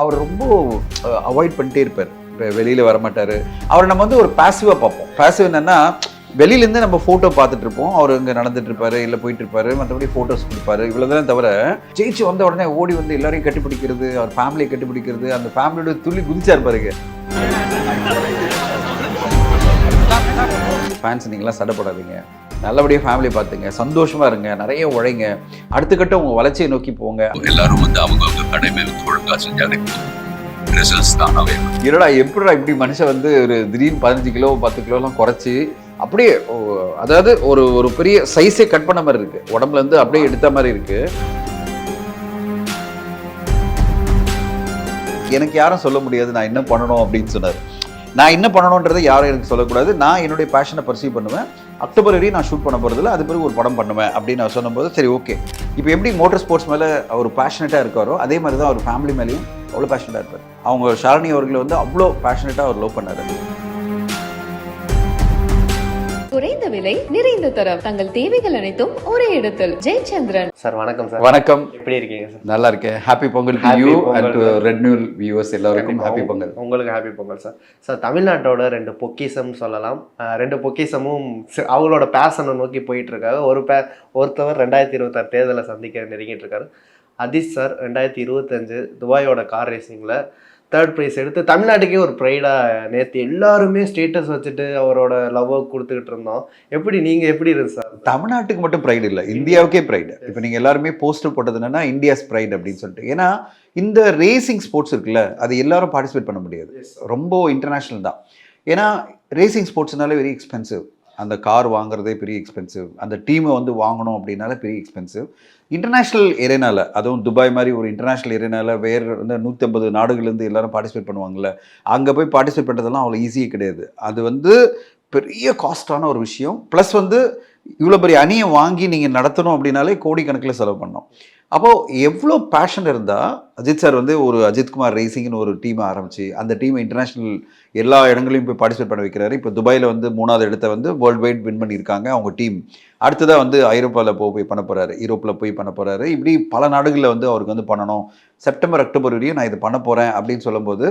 அவர் ரொம்ப அவாய்ட் பண்ணிட்டே இருப்பார். வெளியில் வரமாட்டார். அவரை நம்ம வந்து ஒரு பாசிவாக பார்ப்போம். பாசிவ் என்னென்னா, வெளியிலேருந்து நம்ம ஃபோட்டோ பார்த்துட்டு இருப்போம். அவர் இங்கே நடந்துட்டு இருப்பாரு, இல்லை போயிட்டு இருப்பாரு, மற்றபடி ஃபோட்டோஸ் கொடுப்பாரு, இவ்வளோதான் தவிர ஜெயிச்சு வந்த உடனே ஓடி வந்து எல்லாரையும் கட்டிப்பிடிக்கிறது, அவர் ஃபேமிலியை கட்டிப்பிடிக்கிறது, அந்த ஃபேமிலியோட துள்ளி குதிச்சா இருப்பாருங்க. ஃபேன்ஸ் நீங்களாம் சடப்படாதீங்க, நல்லபடியாக ஃபேமிலி பார்த்துங்க, சந்தோஷமாக இருங்க, நிறைய உழைங்க, அடுத்த கட்டம் உங்கள் வளர்ச்சியை நோக்கி போங்க. எல்லாரும் வந்து அவங்க கடமை ஒழுங்கா செஞ்சாலே ரிசல்ட்ஸ் தானாவே. இருடா எப்படிடா இப்படி மனுஷன் வந்து ஒரு திடீர்னு 15 கிலோ 10 கிலோலாம் குறைச்சி அப்படியே, அதாவது ஒரு ஒரு பெரிய சைஸே கட் பண்ண மாதிரி இருக்கு, உடம்புல இருந்து அப்படியே எடுத்த மாதிரி இருக்கு. எனக்கு யாரும் சொல்ல முடியாது நான் என்ன பண்ணணும் அப்படின்னு சொன்னார். நான் என்ன பண்ணணுன்றதை யாரும் எனக்கு சொல்லக்கூடாது. நான் என்னுடைய பேஷனை பர்சீவ் பண்ணுவேன். அக்டோபர் வரையும் நான் ஷூட் பண்ண போகிறதில்ல, அது பிறகு ஒரு படம் பண்ணுவேன் அப்படின்னு நான் சொன்னபோது சரி ஓகே. இப்போ எப்படி மோட்டர் ஸ்போர்ட்ஸ் மேலே அவர் பேஷனட்டாக இருக்காரோ அதே மாதிரி தான் அவர் ஃபேமிலி மேலேயும் அவ்வளோ பேஷனட்டாக இருப்பார். அவங்க ஷாலினி அவர்களை வந்து அவ்வளோ பேஷனட்டாக அவர் லவ் பண்ணார். குறைந்த விலை நிறைந்த தரம், தங்கள் தேவைகள் அனைத்தும் ஒரே இடத்தில். ஜெயச்சந்திரன் சார் வணக்கம் சார். வணக்கம், எப்படி இருக்கீங்க சார்? நல்லா இருக்கேன். Happy Pongal to you and to red நியூல் வியூவர்ஸ் எல்லாருக்கும் ஹாப்பி பொங்கல். உங்களுக்கு ஹாப்பி பொங்கல் சார். சார் தமிழ்நாட்டோட 2 பொக்கிஷம் சொல்லலாம். 2 பொக்கிஷமும் அவங்களோட பேஷனை நோக்கி போயிட்டு இருக்காங்க. ஒருத்தவர் 2026 தேர்தலை சந்திக்க நெருங்கிட்டு இருக்காரு. அஜித் சார் 2025 துபாயோட கார் ரேசிங்கில் 3rd ப்ரைஸ் எடுத்து தமிழ்நாட்டுக்கே ஒரு ப்ரைடாக நேற்று எல்லாருமே ஸ்டேட்டஸ் வச்சுட்டு அவரோட லவ்வை கொடுத்துக்கிட்டு இருந்தோம். நீங்கள் எப்படி இருக்கு சார்? தமிழ்நாட்டுக்கு மட்டும் ப்ரைடு இல்லை, இந்தியாவுக்கே ப்ரைடு. இப்போ நீங்கள் எல்லாருமே போஸ்டர் போட்டது என்னன்னா இந்தியாஸ் ப்ரைட் அப்படின்னு சொல்லிட்டு. ஏன்னா இந்த ரேசிங் ஸ்போர்ட்ஸ் இருக்குல்ல, அது எல்லாரும் பார்ட்டிசிபேட் பண்ண முடியாது, ரொம்ப இன்டர்நேஷ்னல் தான். ஏன்னா ரேசிங் ஸ்போர்ட்ஸ்னாலே வெரி எக்ஸ்பென்சிவ். அந்த கார் வாங்குறதே பெரிய எக்ஸ்பென்சிவ், அந்த டீமை வந்து வாங்கணும் அப்படின்னால பெரிய எக்ஸ்பென்சிவ். இன்டர்நேஷ்னல் ஏரியானால, அதுவும் துபாய் மாதிரி ஒரு இன்டர்நேஷ்னல் ஏரியானால வேறு வந்து 150 நாடுகள்லேருந்து எல்லாரும் பார்ட்டிசிபேட் பண்ணுவாங்கள்ல, அங்கே போய் பார்ட்டிசிபேட் பண்ணுறதெல்லாம் அவ்வளோ ஈஸியே கிடையாது. அது வந்து பெரிய காஸ்டான ஒரு விஷயம். ப்ளஸ் வந்து இவ்வளோ பெரிய அணியை வாங்கி நீங்கள் நடத்தணும் அப்படின்னாலே கோடிக்கணக்கில் செலவு பண்ணோம். அப்போது எவ்வளோ பேஷன் இருந்தால் அஜித் சார் வந்து ஒரு அஜித்குமார் ரேசிங்னு ஒரு டீமை ஆரம்பித்து அந்த டீமை இன்டர்நேஷ்னல் எல்லா இடங்களையும் போய் பார்ட்டிசிபேட் பண்ண வைக்கிறாரு. இப்போ துபாயில் வந்து 3வது இடத்த வந்து வேர்ல்டு வைட் வின் பண்ணியிருக்காங்க அவங்க டீம். அடுத்ததாக வந்து ஐரோப்பாவில் போய் பண்ண போகிறாரு, யூரோப்பில் போய் பண்ண போகிறாரு. இப்படி பல நாடுகளில் வந்து அவருக்கு வந்து பண்ணணும். செப்டம்பர் அக்டோபர் வரையும் நான் இது பண்ண போகிறேன் அப்படின்னு சொல்லும்போது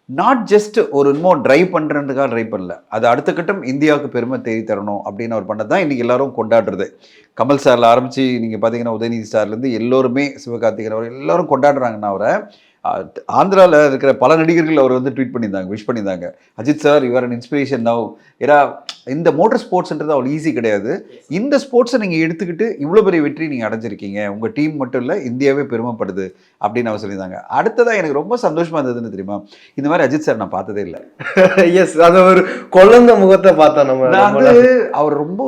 நாட் ஜஸ்ட் ஒரு இன்னும் ட்ரைவ் பண்ணுறதுக்காக ட்ரைவ் பண்ணல, அது அடுத்த கட்டம் இந்தியாவுக்கு பெருமை தேடி தரணும் அப்படின்னு அவர் பண்ணது தான் இன்றைக்கி எல்லாரும் கொண்டாடுறது. கமல் சாரில் ஆரம்பித்து நீங்கள் பார்த்தீங்கன்னா உதயநிதி சார்லேருந்து எல்லோருமே, சிவகார்த்திகேயன் அவர் எல்லோரும் கொண்டாடுறாங்கன்னா அவரை. ஆந்திராவில் இருக்கிற பல நடிகர்கள் அவர் வந்து ட்வீட் பண்ணியிருந்தாங்க, விஷ் பண்ணியிருந்தாங்க, Ajith sir your an inspiration now. ஏன்னா இந்த மோட்டர் ஸ்போர்ட்ஸ்ன்றது அவ்வளோ ஈஸி கிடையாது. இந்த ஸ்போர்ட்ஸை நீங்கள் எடுத்துக்கிட்டு இவ்வளோ பெரிய வெற்றி நீங்கள் அடைஞ்சிருக்கீங்க, உங்கள் டீம் மட்டும் இல்லை இந்தியாவே பெருமைப்படுது அப்படின்னு அவர் சொல்லியிருந்தாங்க. அடுத்ததாக எனக்கு ரொம்ப சந்தோஷமாக இருந்ததுன்னு தெரியுமா, இந்த மாதிரி அஜித் சார் நான் பார்த்ததே இல்லை. எஸ், அது ஒரு குழந்தை முகத்தை பார்த்தா நம்ம அவர் ரொம்ப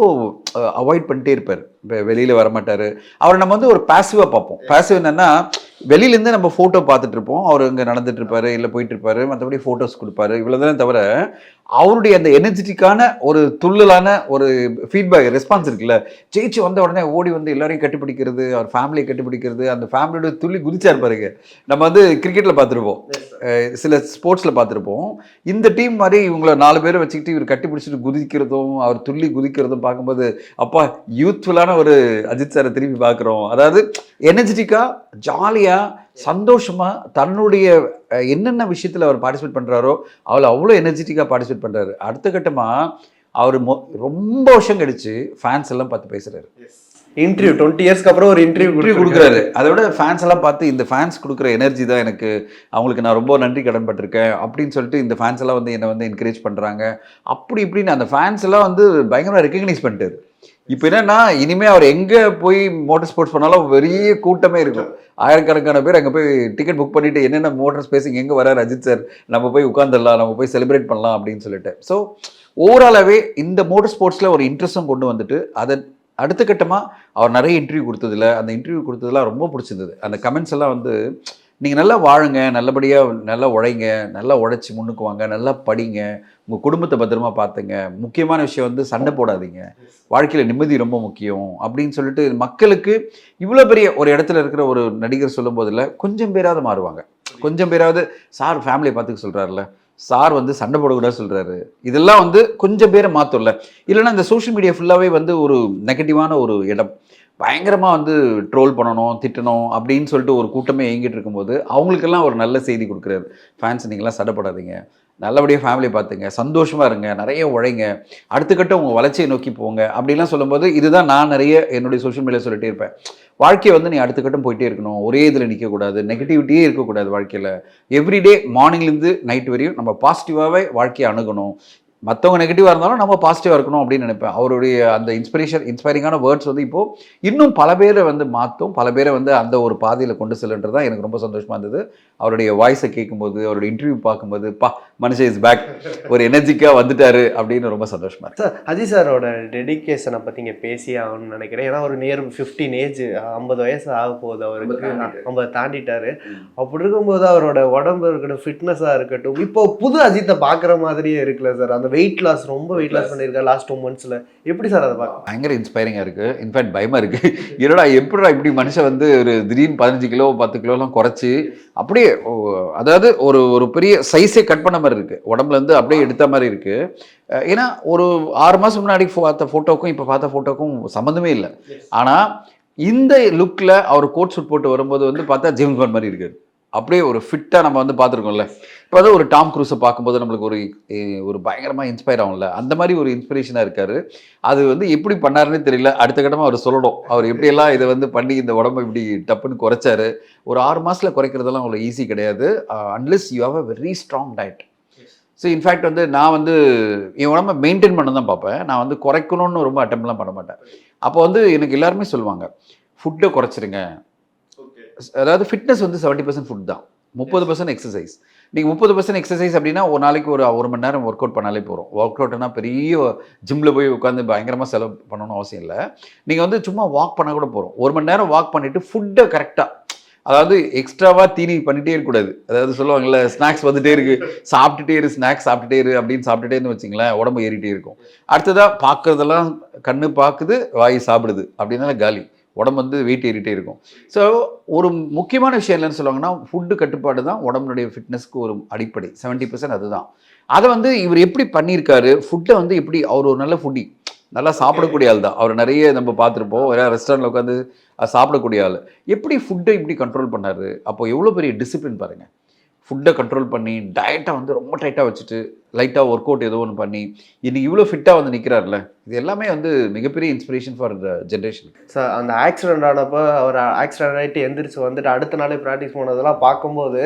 அவாய்ட் பண்ணிட்டே இருப்பார், வெளியில் வரமாட்டார். அவரை நம்ம வந்து ஒரு பாசிவாக பார்ப்போம். பாசிவ் என்னென்னா, வெளியிலேருந்து நம்ம ஃபோட்டோ பார்த்துட்டு இருப்போம், அவர் இங்கே நடந்துட்டு இருப்பாரு, இல்லை போயிட்டு இருப்பாரு, மற்றபடி ஃபோட்டோஸ் கொடுப்பாரு, இவ்வளோதான் தவிர அவருடைய அந்த எனர்ஜெட்டிக்கான ஒரு துள்ளலான ஒரு ஃபீட்பேக் ரெஸ்பான்ஸ் இருக்குல்ல, ஜெயிச்சு வந்த உடனே ஓடி வந்து எல்லாரையும் கட்டிப்பிடிக்கிறது, அவர் ஃபேமிலியை கட்டிப்பிடிக்கிறது, அந்த ஃபேமிலியோட துள்ளி குதிச்சா இருப்பாருங்க. நம்ம வந்து கிரிக்கெட்டில் பார்த்துருப்போம், சில ஸ்போர்ட்ஸில் பார்த்துருப்போம். இந்த டீம் மாதிரி இவங்கள 4 பேரை வச்சுக்கிட்டு இவர் கட்டி பிடிச்சிட்டு குதிக்கிறதும் அவர் துள்ளி குதிக்கிறதும் பார்க்கும்போது அப்பா யூத்ஃபுல்லான ஒரு அஜித் சாரை திரும்பி பார்க்குறோம். அதாவது எனர்ஜெட்டிக்காக, ஜாலியாக, சந்தோஷமாக தன்னுடைய என்னென்ன விஷயத்தில் அவர் பார்ட்டிசிபேட் பண்ணுறாரோ அவ்வளோ எனர்ஜெட்டிக்காக பார்ட்டிசிபேட் பண்ணுறாரு. அடுத்த கட்டமாக அவர் ரொம்ப வருஷம் கழிச்சு ஃபேன்ஸ் எல்லாம் பார்த்து பேசுகிறாரு. இன்டர்வியூ 20 இயர்ஸ்க்கு அப்புறம் ஒரு இன்டர்வியூ கொடுக்குறாரு. அதை விட ஃபேன்ஸ் எல்லாம் பார்த்து இந்த ஃபேன்ஸ் கொடுக்குற எனர்ஜி தான் எனக்கு, அவங்களுக்கு நான் ரொம்ப நன்றி கடன் பட்டிருக்கேன் அப்படின்னு சொல்லிட்டு இந்த ஃபேன்ஸ் எல்லாம் வந்து என்னை வந்து என்கரேஜ் பண்ணுறாங்க அப்படி இப்படின்னு அந்த ஃபேன்ஸ் எல்லாம் வந்து பயங்கரமாக ரெக்கக்னைஸ் பண்ணிட்டாரு. இப்போ என்னன்னா, இனிமேல் அவர் எங்கே போய் மோட்டர் ஸ்போர்ட்ஸ் பண்ணாலும் பெரிய கூட்டமே இருக்கும், ஆயிரக்கணக்கான பேர் அங்கே போய் டிக்கெட் புக் பண்ணிட்டு என்னென்ன மோட்டர் ஸ்பேஸிங் எங்கே வராரு அஜித் சார், நம்ம போய் உட்காந்துடலாம், நம்ம போய் செலிப்ரேட் பண்ணலாம் அப்படின்னு சொல்லிட்டு. ஸோ ஓவராலாகவே இந்த மோட்டர் ஸ்போர்ட்ஸில் ஒரு இன்ட்ரெஸ்ட்டும் கொண்டு வந்துட்டு அதை அடுத்த கட்டமாக அவர் நிறைய இன்டர்வியூ கொடுத்ததில்ல, அந்த இன்டர்வியூ கொடுத்ததெல்லாம் ரொம்ப பிடிச்சிருந்தது. அந்த கமெண்ட்ஸ் எல்லாம் வந்து நீங்கள் நல்லா வாழுங்க, நல்லபடியாக நல்லா உழைங்க, நல்லா உழைச்சி முன்னுக்கு வாங்க, நல்லா படிங்க, உங்கள் குடும்பத்தை பத்திரமா பார்த்துங்க, முக்கியமான விஷயம் வந்து சண்டை போடாதீங்க, வாழ்க்கையில் நிம்மதி ரொம்ப முக்கியம் அப்படின்னு சொல்லிட்டு மக்களுக்கு இவ்வளோ பெரிய ஒரு இடத்துல இருக்கிற ஒரு நடிகர் சொல்லும் போதில் கொஞ்சம் பேராவது மாறுவாங்க. கொஞ்சம் பேராவது சார் ஃபேமிலியை பார்த்துக்க சொல்கிறாருல, சார் வந்து சண்டை போடக்கூடாது சொல்கிறாரு, இதெல்லாம் வந்து கொஞ்சம் பேரை மாற்றல. இல்லைன்னா இந்த சோஷியல் மீடியா ஃபுல்லாகவே வந்து ஒரு நெகட்டிவான ஒரு இடம். பயங்கரமாக வந்து ட்ரோல் பண்ணணும் திட்டணும் அப்படின்னு சொல்லிட்டு ஒரு கூட்டமே இயங்கிட்டு இருக்கும்போது அவங்களுக்கெல்லாம் ஒரு நல்ல செய்தி கொடுக்குறாரு. ஃபேன்ஸ் நீங்களாம் சடப்படாதீங்க, நல்லபடியாக ஃபேமிலி பார்த்துங்க, சந்தோஷமாக இருங்க, நிறைய உழைங்க, அடுத்த கட்டம் உங்கள் வளர்ச்சியை நோக்கி போங்க அப்படிலாம் சொல்லும்போது இதுதான் நான் நிறைய என்னுடைய சோஷியல் மீடியா சொல்லிட்டே இருப்பேன். வாழ்க்கையை வந்து நீ அடுத்த கட்டம் போயிட்டே இருக்கணும், ஒரே இதில் நிற்கக்கூடாது, நெகட்டிவிட்டியே இருக்கக்கூடாது வாழ்க்கையில். எவ்ரிடே மார்னிங்லேருந்து நைட் வரையும் நம்ம பாசிட்டிவாகவே வாழ்க்கையை அணுகணும். மற்றவங்க நெகட்டிவாக இருந்தாலும் நம்ம பாசிட்டிவாக இருக்கணும் அப்படின்னு நினைப்பேன். அவருடைய அந்த இன்ஸ்பைரிங்கான வேர்ட்ஸ் வந்து இப்போது இன்னும் பல பேரை வந்து மாற்றும், பல பேரை வந்து அந்த ஒரு பாதையில் கொண்டு செல்லுன்றது தான் எனக்கு ரொம்ப சந்தோஷமாக இருந்தது. அவருடைய வாய்ஸை கேட்கும்போது, அவருடைய இன்டர்வியூ பார்க்கும்போது, மனுஷன் இஸ் பேக், ஒரு எனர்ஜிக்காக வந்துட்டாரு அப்படின்னு ரொம்ப சந்தோஷமாக இருக்கு. சார் அஜித் சாரோட டெடிக்கேஷனை பற்றி இங்கே பேசி ஆகணும்னு நினைக்கிறேன். ஏன்னா ஒரு நியர் 15 ஏஜ், 50 வயசு ஆக போகுது அவருக்கு, 50 தாண்டிட்டாரு. அப்படி இருக்கும்போது அவரோட உடம்பு இருக்கட்டும், ஃபிட்னஸாக இருக்கட்டும், இப்போ புது அஜித்தை பார்க்குற மாதிரியே இருக்குல்ல சார். அந்த வெயிட் லாஸ், ரொம்ப வெயிட் லாஸ் பண்ணியிருக்காரு லாஸ்ட் 2 months. எப்படி சார் அதை பார்க்க? பயங்கர இன்ஸ்பைரிங்காக இருக்குது. இன்ஃபேக்ட் பயமாக இருக்குது. என்னடா எப்படிடா இப்படி மனுஷன் வந்து ஒரு திடீர்னு 15 கிலோ 10 கிலோலாம் குறைச்சி அப்படியே அதாவது ஒரு பெரிய சைஸே கட் பண்ண மாதிரி இருக்குது, உடம்புலேருந்து அப்படியே எடுத்த மாதிரி இருக்குது. ஏன்னா ஒரு 6 மாதம் முன்னாடி பார்த்த ஃபோட்டோக்கும் இப்போ பார்த்த ஃபோட்டோக்கும் சம்மந்தமே இல்லை. ஆனால் இந்த லுக்கில் அவர் கோட் சூட் போட்டு வரும்போது வந்து பார்த்தா ஜேம்ஸ் பாண்ட் மாதிரி இருக்காரு. அப்படியே ஒரு ஃபிட்டாக நம்ம வந்து பார்த்துருக்கோம்ல. இப்போ வந்து ஒரு டாம் க்ரூஸை பார்க்கும்போது நம்மளுக்கு ஒரு பயங்கரமாக இன்ஸ்பயர் ஆகும்ல, அந்த மாதிரி ஒரு இன்ஸ்பிரேஷனாக இருக்கார். அது வந்து எப்படி பண்ணாருன்னு தெரியல. அடுத்த கட்டமாக அவர் சொல்லணும், அவர் எப்படியெல்லாம் இதை வந்து பண்ணி இந்த உடம்பை இப்படி டப்புன்னு குறைச்சாரு. ஒரு 6 மாதத்தில் குறைக்கிறதெல்லாம் அவ்வளோ ஈஸி கிடையாது, unless you have a very strong diet. So in fact வந்து நான் வந்து என் உடம்பை மெயின்டைன் பண்ண தான் பார்ப்பேன். நான் வந்து குறைக்கணும்னு ரொம்ப அட்டம்ப்ட்லாம் பண்ண மாட்டேன். அப்போ வந்து எனக்கு எல்லாருமே சொல்லுவாங்க ஃபுட்டை குறைச்சிருங்க. அதாவது ஃபிட்னஸ் வந்து 70% ஃபுட் தான், 30% எக்ஸசைஸ். நீங்கள் 30% எக்ஸசைஸ் அப்படின்னா ஒரு நாளைக்கு ஒரு மணி நேரம் ஒர்க் அவுட் பண்ணாலே போகிறோம். ஒர்க் அவுட்னா பெரிய ஜிம்மில் போய் உட்காந்து பயங்கரமாக செலவு பண்ணணும்னு அவசியம் இல்லை. நீங்கள் வந்து சும்மா வாக் பண்ண கூட போகிறோம். 1 மணி நேரம் வாக் பண்ணிவிட்டு ஃபுட்டை கரெக்டாக, அதாவது எக்ஸ்ட்ராவாக தீனி பண்ணிகிட்டே இருக்கக்கூடாது. அதாவது சொல்லுவாங்கள்ல, ஸ்நாக்ஸ் வந்துகிட்டே இருக்குது, சாப்பிட்டுட்டே இரு, ஸ்நாக்ஸ் சாப்பிட்டுட்டே இரு அப்படின்னு சாப்பிட்டுட்டே வச்சிங்களேன், உடம்பு ஏறிட்டே இருக்கும். அடுத்ததாக பார்க்குறதெல்லாம் கண்ணு பார்க்குது, வாய் சாப்பிடுது, அப்படின்னால காலி, உடம்பு வந்து வெயிட் ஏறிட்டே இருக்கும். ஸோ ஒரு முக்கியமான விஷயம் இல்லைன்னு சொல்லுவாங்கன்னா, ஃபுட்டு கட்டுப்பாடு தான் உடம்புடைய ஃபிட்னஸ்க்கு ஒரு அடிப்படை. 70% அதுதான். அதை வந்து இவர் எப்படி பண்ணியிருக்காரு, ஃபுட்டை வந்து எப்படி, அவர் ஒரு நல்ல ஃபுட்டி, நல்லா சாப்பிடக்கூடிய ஆள் தான். அவர் நிறைய நம்ம பார்த்துருப்போம், வேறு ரெஸ்டாரண்ட்டில் உட்காந்து சாப்பிடக்கூடிய ஆள். எப்படி ஃபுட்டை இப்படி கண்ட்ரோல் பண்ணார், அப்போ எவ்வளோ பெரிய டிசிப்ளின் பாருங்கள். ஃபுட்டை கண்ட்ரோல் பண்ணி டயட்டை வந்து ரொம்ப டைட்டாக வச்சுட்டு லைட்டாக ஒர்க் அவுட் ஏதோ ஒன்று பண்ணி இன்னைக்கு இவ்வளோ ஃபிட்டாக வந்து நிற்கிறார்ல, இது எல்லாமே வந்து மிகப்பெரிய inspiration for the generation. Sir அந்த ஆக்சிடென்ட் ஆனப்போ அவர் ஆக்சிடென்ட் ஆகிட்டு எந்திரிச்சு வந்துட்டு அடுத்த நாளே ப்ராக்டிஸ் போனதெல்லாம் பார்க்கும்போது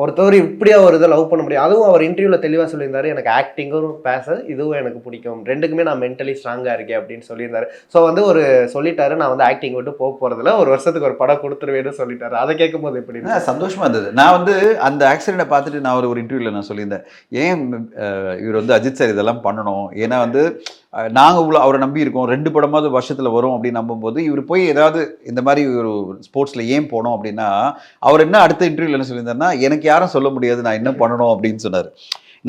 ஒருத்தவர் இப்படியா ஒரு இதை லவ் பண்ண முடியும். அதுவும் அவர் இன்டர்வியூவில் தெளிவாக சொல்லியிருந்தாரு, எனக்கு ஆக்டிங்கும் பேச இதுவும் எனக்கு பிடிக்கும், ரெண்டுக்குமே நான் மென்டலி ஸ்ட்ராங்காக இருக்கேன் அப்படின்னு சொல்லியிருந்தாரு. ஸோ வந்து ஒரு சொல்லிட்டாரு, நான் வந்து ஆக்டிங் விட்டு போக போகிறதில்ல, ஒரு வருஷத்துக்கு ஒரு படம் கொடுத்துருவேன்னு சொல்லிட்டாரு. அதை கேட்கும்போது எப்படி சந்தோஷமாக இருந்தது. நான் வந்து அந்த ஆக்சிடென்ட்டை பார்த்துட்டு நான் ஒரு இன்டர்வியூவில் நான் சொல்லியிருந்தேன், ஏன் இவர் வந்து அஜித் சார் இதெல்லாம் பண்ணணும், ஏன்னா வந்து நாங்கள் இவ்வளோ அவரை நம்பி இருக்கோம், 2 படமாவது வருஷத்தில் வரும் அப்படின்னு நம்பும்போது இவர் போய் ஏதாவது இந்த மாதிரி ஒரு ஸ்போர்ட்ஸில் ஏன் போனோம் அப்படின்னா, அவர் என்ன அடுத்த இன்டர்வியூவில் என்ன சொல்லியிருந்தாருன்னா, எனக்கு யாரும் சொல்ல முடியாது நான் என்ன பண்ணணும் அப்படின்னு சொன்னார்.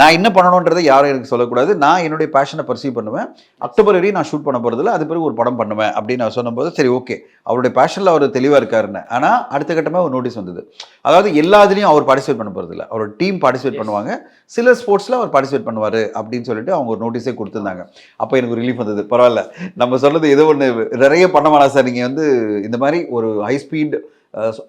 நான் என்ன பண்ணணுன்றதை யாரும் எனக்கு சொல்லக்கூடாது, நான் என்னுடைய பேஷனை பர்சீவ் பண்ணுவேன், அக்டோபர் வரையும் நான் ஷூட் பண்ண போகிறதில்ல, அது பிறகு ஒரு படம் பண்ணுவேன் அப்படின்னு நான் சொன்னபோது சரி ஓகே, அவருடைய பேஷனில் அவர் தெளிவாக இருக்காருன்னு. ஆனால் அடுத்த கட்டமாக ஒரு நோட்டீஸ் வந்தது, அதாவது எல்லா இதுலேயும் அவர் பார்ட்டிசிபேட் பண்ண போகிறதில்ல, அவரோட டீம் பார்ட்டிசிபேட் பண்ணுவாங்க, சில ஸ்போர்ட்ஸில் அவர் பார்ட்டிசிபேட் பண்ணுவார் அப்படின்னு சொல்லிட்டு அவங்க ஒரு நோட்டீஸே கொடுத்துருந்தாங்க. அப்போ எனக்கு ஒரு ரிலீஃப் வந்தது, பரவாயில்ல நம்ம சொன்னது ஏதோ ஒன்று நிறைய பண்ண வேணாம் சார், நீங்கள் வந்து இந்த மாதிரி ஒரு ஹை ஸ்பீட்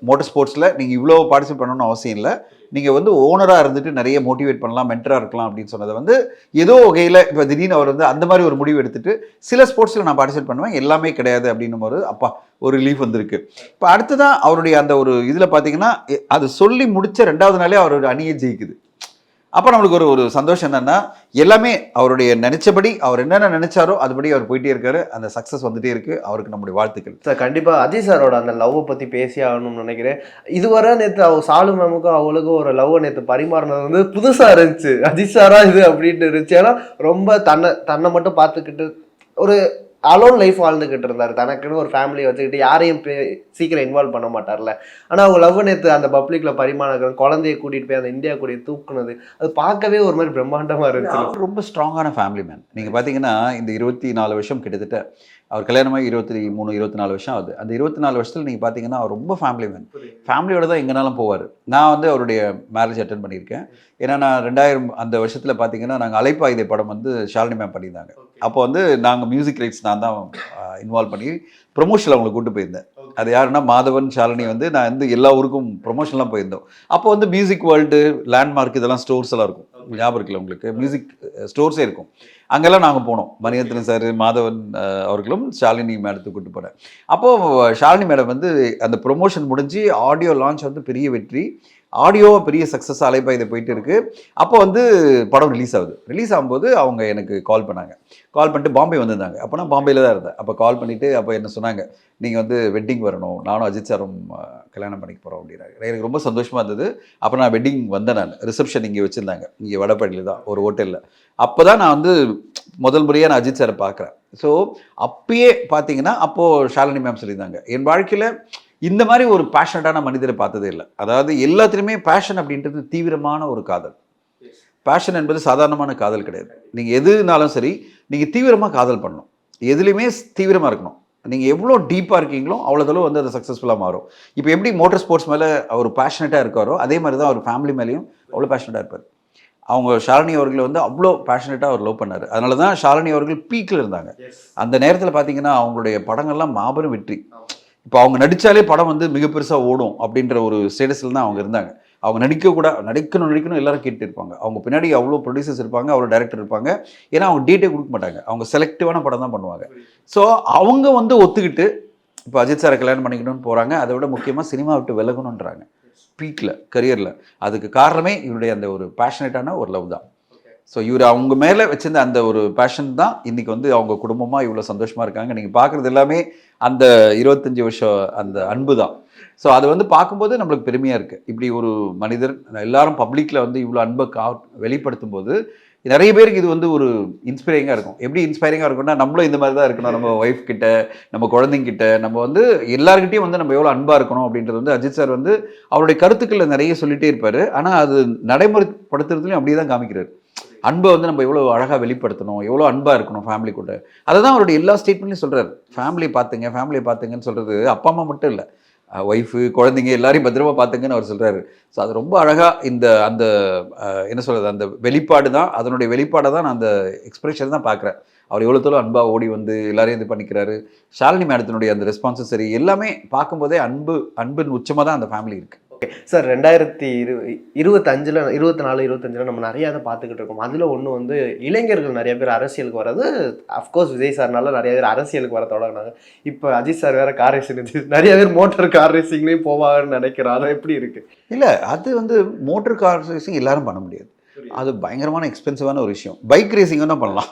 மோட்டர் ஸ்போர்ட்ஸில் நீங்கள் இவ்வளோ பார்ட்டிசிபேட் பண்ணணும்னு அவசியம் இல்லை, நீங்கள் வந்து ஓனராக இருந்துட்டு நிறைய மோட்டிவேட் பண்ணலாம், மென்டராக இருக்கலாம் அப்படின்னு சொன்னதை வந்து ஏதோ வகையில் இப்போ திடீர்னு அவர் வந்து அந்த மாதிரி ஒரு முடிவு எடுத்துட்டு சில ஸ்போர்ட்ஸில் நான் பார்ட்டிசிபேட் பண்ணுவேன், எல்லாமே கிடையாது அப்படின்னும் போது அப்பா ஒரு ரிலீஃப் வந்திருக்கு. இப்போ அடுத்ததான் அவருடைய அந்த ஒரு இதில் பார்த்தீங்கன்னா, அது சொல்லி முடித்த 2வது நாளே அவரோட அணியை ஜெயிக்குது. அப்போ நம்மளுக்கு ஒரு சந்தோஷம் என்னென்னா, எல்லாமே அவருடைய நினைச்சபடி, அவர் என்னென்ன நினைச்சாரோ அதுபடி அவர் போயிட்டே இருக்காரு, அந்த சக்ஸஸ் வந்துட்டே இருக்குது, அவருக்கு நம்முடைய வாழ்த்துக்கள். சார் கண்டிப்பாக அஜித் சாரோட அந்த லவ்வை பற்றி பேசி ஆகணும்னு நினைக்கிறேன். இதுவரை நேற்று அவர் சாலு மேமுக்கும் அவளுக்கும் ஒரு லவ்வை நேற்று பரிமாறினது வந்து புதுசாக இருந்துச்சு, அஜித் சாரா இது அப்படின்ட்டு இருந்துச்சு. ஏன்னா ரொம்ப தன்னை மட்டும் பார்த்துக்கிட்டு ஒரு அலோன் லைஃப் வாழ்ந்துக்கிட்டு இருந்தார், தனக்குன்னு ஒரு ஃபேமிலியை வச்சுக்கிட்டு யாரையும் சீக்கிரம் இன்வால்வ் பண்ண மாட்டார்ல. ஆனால் அவங்க லவ் நேற்று அந்த பப்ளிக்கில் பரிமாணம், குழந்தைய கூட்டிகிட்டு போய் அந்த இந்தியா கூடிய தூக்குனது, அது பார்க்கவே ஒரு மாதிரி பிரம்மாண்டமாக இருந்துச்சு. ரொம்ப ஸ்ட்ராங்கான ஃபேமிலி மேன். நீங்கள் பார்த்தீங்கன்னா இந்த 24 வருஷம் கிட்டத்தட்ட அவர் கல்யாணமாக 23-24 வருஷம் ஆகுது. அந்த 24 வருஷத்தில் நீங்கள் பார்த்தீங்கன்னா அவர் ரொம்ப ஃபேமிலி மேன், ஃபேமிலியோட தான் எங்கேனாலும் போவார். நான் வந்து அவருடைய மேரேஜ் அட்டன் பண்ணியிருக்கேன். ஏன்னா நான் 2000 அந்த வருஷத்தில் பார்த்தீங்கன்னா நாங்கள் அலைப்பாயுதை படம் வந்து ஷாலினி மேம் பண்ணியிருந்தாங்க. அப்போ வந்து நாங்கள் மியூசிக் ரைட்ஸ் நான் நான் தான் இன்வால்வ் பண்ணி ப்ரொமோஷனில் அவங்களை கூட்டு போயிருந்தேன். அது யாருன்னா மாதவன், ஷாலினி வந்து நான் வந்து எல்லா ஊருக்கும் ப்ரொமோஷன்லாம் போயிருந்தோம். அப்போ வந்து மியூசிக் வேர்ல்டு, லேண்ட்மார்க் இதெல்லாம் ஸ்டோர்ஸ் எல்லாம் இருக்கும். ஞாபகம் இருக்குல்ல உங்களுக்கு? மியூசிக் ஸ்டோர்ஸே இருக்கும். அங்கெல்லாம் நாங்கள் போனோம். மணிரத்னம் சார், மாதவன் அவர்களும் ஷாலினி மேடத்துக்கு கூட்டு போனேன். அப்போது ஷாலினி மேடம் வந்து அந்த ப்ரொமோஷன் முடிஞ்சு ஆடியோ லான்ச் வந்து பெரிய வெற்றி, ஆடியோ பெரிய சக்ஸஸ், அலைப்பாய்து போயிட்டு இருக்கு. அப்போ வந்து படம் ரிலீஸ் ஆகுது. ரிலீஸ் ஆகும்போது அவங்க எனக்கு கால் பண்ணாங்க. கால் பண்ணிட்டு பாம்பே வந்திருந்தாங்க. அப்போ நான் பாம்பேயில் தான் இருந்தேன். அப்போ கால் பண்ணிவிட்டு அப்போ என்ன சொன்னாங்க, நீங்கள் வந்து வெட்டிங் வரணும், நானும் அஜித் சாரும் கல்யாணம் பண்ணிக்க போகிறோம் அப்படின்னாங்க. எனக்கு ரொம்ப சந்தோஷமாக இருந்தது. அப்போ நான் வெட்டிங் வந்தேன். நான் ரிசப்ஷன் இங்கே வச்சுருந்தாங்க, இங்கே வடபழனியில் தான் ஒரு ஹோட்டலில். அப்போ தான் நான் வந்து முதல் முறையாக நான் அஜித் சாரை பார்க்குறேன். ஸோ அப்பயே பார்த்தீங்கன்னா அப்போது ஷாலினி மேம் சொல்லியிருந்தாங்க, என் வாழ்க்கையில் இந்த மாதிரி ஒரு பேஷனட்டான மனிதரை பார்த்ததே இல்லை. அதாவது எல்லாத்துலேயுமே பேஷன் அப்படின்றது தீவிரமான ஒரு காதல். பேஷன் என்பது சாதாரணமான காதல் கிடையாது. நீங்கள் எதுனாலும் சரி, நீங்கள் தீவிரமாக காதல் பண்ணணும். எதுலேயுமே தீவிரமாக இருக்கணும். நீங்கள் எவ்வளோ டீப்பாக இருக்கீங்களோ அவ்வளோதளவு வந்து அது சக்ஸஸ்ஃபுல்லாக மாறும். இப்போ எப்படி மோட்டார் ஸ்போர்ட்ஸ் மேலே அவர் பேஷனட்டாக இருக்காரோ அதே மாதிரி தான் அவர் ஃபேமிலி மேலேயும் அவ்வளோ பேஷனட்டாக இருப்பார். அவங்க ஷாலினி அவர்களை வந்து அவ்வளோ பேஷனட்டாக அவர் லவ் பண்ணார். அதனால தான் ஷாலினி அவர்கள் பீக்கில் இருந்தாங்க. அந்த நேரத்தில் பார்த்தீங்கன்னா அவங்களுடைய படங்கள்லாம் மாபெரும் வெற்றி. இப்போ அவங்க நடித்தாலே படம் வந்து மிக பெருசாக ஓடும் அப்படின்ற ஒரு ஸ்டேட்டஸில் தான் அவங்க இருந்தாங்க. அவங்க நடிக்கணும் எல்லாரும் கேட்டு இருப்பாங்க. அவங்க பின்னாடி அவ்வளோ ப்ரொடியூசர்ஸ் இருப்பாங்க, அவ்வளோ டைரக்டர் இருப்பாங்க. ஏன்னா அவங்க டேட்டே கொடுக்க மாட்டாங்க. அவங்க செலக்டிவான படம் தான் பண்ணுவாங்க. ஸோ அவங்க வந்து ஒத்துக்கிட்டு இப்போ அஜித் சாரை கல்யாணம் பண்ணிக்கணும்னு போகிறாங்க. அதை விட முக்கியமாக சினிமா விட்டு விலகணுன்றாங்க பீக்கில், கரியரில். அதுக்கு காரணமே இவருடைய அந்த ஒரு பேஷனேட்டான ஒரு லவ் தான். ஸோ இவர் அவங்க மேலே வச்சிருந்த அந்த ஒரு பேஷன் தான் இன்றைக்கி வந்து அவங்க குடும்பமாக இவ்வளோ சந்தோஷமாக இருக்காங்க. நீங்கள் பார்க்குறது எல்லாமே அந்த 25 வருஷம் அந்த அன்பு தான். ஸோ அது வந்து பார்க்கும்போது நம்மளுக்கு பெருமையாக இருக்குது. இப்படி ஒரு மனிதர் எல்லாரும் பப்ளிக்கில் வந்து இவ்வளோ அன்பை வெளிப்படுத்தும் போது நிறைய பேருக்கு இது வந்து ஒரு இன்ஸ்பைரிங்காக இருக்கும். எப்படி இன்ஸ்பைரிங்காக இருக்கும்னா, நம்மளும் இந்த மாதிரி தான் இருக்கணும். நம்ம ஒய்ஃப் கிட்ட, நம்ம குழந்தைங்கிட்ட, நம்ம வந்து எல்லாருக்கிட்டையும் வந்து நம்ம எவ்வளோ அன்பாக இருக்கணும் அப்படின்றது வந்து அஜித் சார் வந்து அவருடைய கருத்துக்களை நிறைய சொல்லிகிட்டே இருப்பார். ஆனால் அது நடைமுறைப்படுத்துறதுலையும் அப்படியே தான் காமிக்கிறார். அன்பை வந்து நம்ம எவ்வளோ அழகாக வெளிப்படுத்தணும், எவ்வளோ அன்பாக இருக்கணும் ஃபேமிலி கூட. அதை தான் அவருடைய எல்லா ஸ்டேட்மெண்ட்லையும் சொல்கிறார். ஃபேமிலியை பார்த்துங்கன்னு சொல்கிறது அப்பா அம்மா மட்டும் இல்லை, ஒய்ஃபு, குழந்தைங்க எல்லாரையும் பத்திரமா பார்த்துங்கன்னு அவர் சொல்கிறாரு. ஸோ அது ரொம்ப அழகாக அந்த என்ன சொல்கிறது, அந்த வெளிப்பாடு தான், அதனுடைய வெளிப்பாடை தான் நான் அந்த எக்ஸ்பிரஷன் தான் பார்க்குறேன். அவர் எவ்வளோ தூரம் அன்பாக ஓடி வந்து எல்லாரையும் இது பண்ணிக்கிறாரு. ஷாலினி மேடத்தினுடைய அந்த ரெஸ்பான்ஸும் சரி, எல்லாமே பார்க்கும்போதே அன்பின் உச்சமாக தான் அந்த ஃபேமிலி இருக்குது. ஓகே சார், 2025 24 25 நம்ம நிறையா அதை பார்த்துக்கிட்டு இருக்கோம். அதில் ஒன்று வந்து இளைஞர்கள் நிறைய பேர் அரசியலுக்கு வர்றது. அஃப்கோர்ஸ் விஜய் சார்னால நிறைய பேர் அரசியலுக்கு வர தொடங்கினாங்க. இப்போ அஜித் சார் வேறு கார் ரேசிங், நிறைய பேர் மோட்டர் கார் ரேசிங்லேயும் போவாங்கன்னு நினைக்கிறோம். அது எப்படி இருக்குது? இல்லை, அது வந்து மோட்டர் கார் ரேசிங் எல்லாரும் பண்ண முடியாது. அது பயங்கரமான எக்ஸ்பென்சிவான ஒரு விஷயம். பைக் ரேசிங் தான் பண்ணலாம்.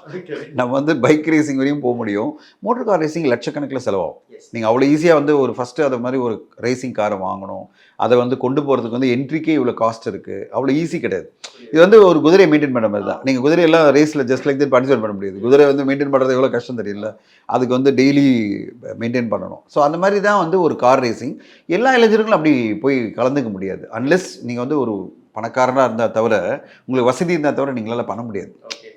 நம்ம வந்து பைக் ரேசிங் வரையும் போக முடியும். மோட்டர் கார் ரேசிங் லட்சக்கணக்கில் செலவாகும். நீங்கள் அவ்வளோ ஈஸியாக வந்து ஒரு ஃபஸ்ட்டு அது மாதிரி ஒரு ரேசிங் காரை வாங்கணும், அதை வந்து கொண்டு போகிறதுக்கு வந்து என்ட்ரிக்கே இவ்வளோ காஸ்ட் இருக்குது. அவ்வளோ ஈஸி கிடையாது. இது வந்து ஒரு குதிரையை மெயின்டைன் பண்ண மாதிரி தான். நீங்கள் குதிரையெல்லாம் ரேஸில் ஜஸ்ட் லைக் தட் பார்ட்டிசிபேட் பண்ண முடியாது. குதிரை வந்து மெயின்டைன் பண்ணுறது எவ்வளோ கஷ்டம் தெரியல. அதுக்கு வந்து டெய்லி மெயின்டைன் பண்ணணும். ஸோ அந்த மாதிரி தான் வந்து ஒரு கார் ரேசிங். எல்லா இளைஞர்களும் அப்படி போய் கலந்துக்க முடியாது. அன்லெஸ் நீங்கள் வந்து ஒரு பணக்காரனாக இருந்தால் தவிர, உங்களுக்கு வசதி இருந்தால் தவிர நீங்களால் பண்ண முடியாது.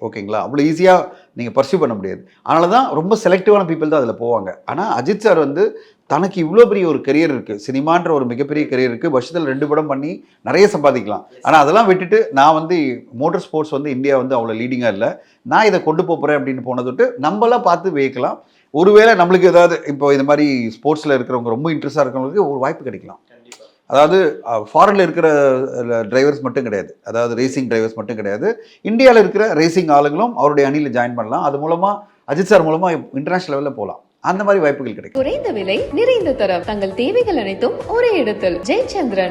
ஓகேங்களா? அவ்வளோ ஈஸியாக நீங்கள் பர்சியூ பண்ண முடியாது. அதனால தான் ரொம்ப செலக்டிவான பீப்புள் தான் அதில் போவாங்க. ஆனால் அஜித் சார் வந்து தனக்கு இவ்வளோ பெரிய ஒரு கரியர் இருக்குது, சினிமான்ற ஒரு மிகப்பெரிய கரியர் இருக்குது, வருஷத்தில் 2 படம் பண்ணி நிறைய சம்பாதிக்கலாம். ஆனால் அதெல்லாம் விட்டுட்டு நான் வந்து மோட்டர் ஸ்போர்ட்ஸ் வந்து இந்தியா வந்து அவ்வளோ லீடிங்காக இல்லை, நான் இதை கொண்டு போகிறேன் அப்படின்னு போனது விட்டு நம்மளாம் பார்த்து வைக்கலாம். ஒருவேளை நம்மளுக்கு ஏதாவது இப்போ இந்த மாதிரி ஸ்போர்ட்ஸில் இருக்கிறவங்க ரொம்ப இன்ட்ரெஸ்டாக இருக்கிறவங்களுக்கு ஒரு வாய்ப்பு கிடைக்கலாம். அதாவது ஃபாரினில் இருக்கிற டிரைவர்ஸ் மட்டும் கிடையாது, அதாவது ரேசிங் டிரைவர்ஸ் மட்டும் கிடையாது, இந்தியாவில் இருக்கிற ரேசிங் ஆளுங்களும் அவருடைய அணியில் ஜாயின் பண்ணலாம். அது மூலமாக அஜித் சார் மூலமாக இன்டர்நேஷனல் லெவலில் போகலாம். அந்த மாதிரி வாய்ப்புகள் கிடைக்கும். குறைந்த விலை, நிறைந்த தரம், தங்கள் தேவைகள் அனைத்தும் ஒரே இடத்தில். ஜெயச்சந்திரன்.